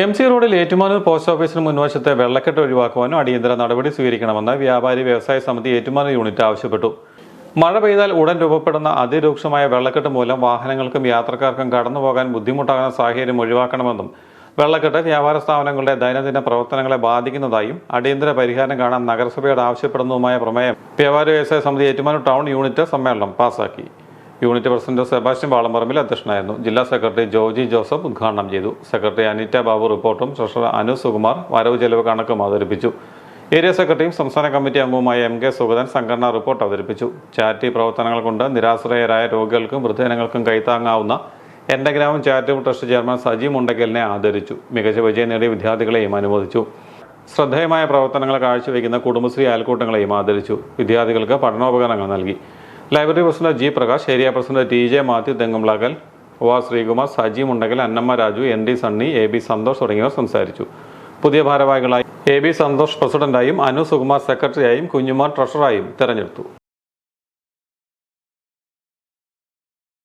MC റോഡിൽ Ettumanoor post ഓഫീസിന് മുൻവശത്തെ വെള്ളക്കെട്ട് ഒഴിവാക്കുവാനും അടിയന്തര നടപടി സ്വീകരിക്കണമെന്ന് വ്യാപാരി വ്യവസായ സമിതി ഏറ്റുമാനൂർ യൂണിറ്റ് ആവശ്യപ്പെട്ടു. മഴ പെയ്താൽ ഉടൻ രൂപപ്പെടുന്ന അതിരൂക്ഷമായ വെള്ളക്കെട്ട് മൂലം വാഹനങ്ങൾക്കും യാത്രക്കാർക്കും കടന്നുപോകാൻ ബുദ്ധിമുട്ടാകുന്ന സാഹചര്യം ഒഴിവാക്കണമെന്നും വെള്ളക്കെട്ട് വ്യാപാര സ്ഥാപനങ്ങളുടെ ദൈനംദിന പ്രവർത്തനങ്ങളെ ബാധിക്കുന്നതായും അടിയന്തര പരിഹാരം കാണാൻ നഗരസഭയോട് ആവശ്യപ്പെടുന്നതുമായ പ്രമേയം വ്യാപാരി വ്യവസായ സമിതി ഏറ്റുമാനൂർ ടൗൺ യൂണിറ്റ് സമ്മേളനം പാസാക്കി. യൂണിറ്റ് പ്രസിഡന്റ് സെബാസ്റ്റ്യൻ വാളമ്പറമ്പിൽ അധ്യക്ഷനായിരുന്നു. ജില്ലാ സെക്രട്ടറി ജോജി ജോസഫ് ഉദ്ഘാടനം ചെയ്തു. സെക്രട്ടറി അനിറ്റ ബാബു റിപ്പോർട്ടും ട്രഷറർ അനു സുകുമാർ വരവ് ചെലവ് കണക്കും അവതരിപ്പിച്ചു. ഏരിയ സെക്രട്ടറിയും സംസ്ഥാന കമ്മിറ്റി അംഗവുമായ MK സുഗതൻ സംഘടനാ റിപ്പോർട്ട് അവതരിപ്പിച്ചു. ചാരിറ്റി പ്രവർത്തനങ്ങൾ കൊണ്ട് നിരാശ്രയരായ രോഗികൾക്കും വൃദ്ധജനങ്ങൾക്കും കൈത്താങ്ങാവുന്ന എന്റെ ഗ്രാമം ചാരിറ്റബിൾ ട്രസ്റ്റ് ചെയർമാൻ സജി മുണ്ടക്കലിനെ ആദരിച്ചു. മികച്ച വിജയം നേടിയ വിദ്യാർത്ഥികളെയും അനുമോദിച്ചു. ശ്രദ്ധേയമായ പ്രവർത്തനങ്ങൾ കാഴ്ചവെക്കുന്ന കുടുംബശ്രീ അയൽക്കൂട്ടങ്ങളെയും ആദരിച്ചു. വിദ്യാർത്ഥികൾക്ക് പഠനോപകരണങ്ങൾ നൽകി. Library president G Prakash, area president TJ Mathew തെങ്ങുംളകൽ, ശ്രീകുമാർ, സജി മുണ്ടക്കൽ, അന്നമ്മ രാജു, ND സണ്ണി, AB സന്തോഷ് തുടങ്ങിയവർ സംസാരിച്ചു. പുതിയ ഭാരവാഹികളായി AB സന്തോഷ് പ്രസിഡന്റായും അനു സുകുമാർ സെക്രട്ടറിയായും കുഞ്ഞുമാർ ട്രഷററായും തെരഞ്ഞെടുത്തു.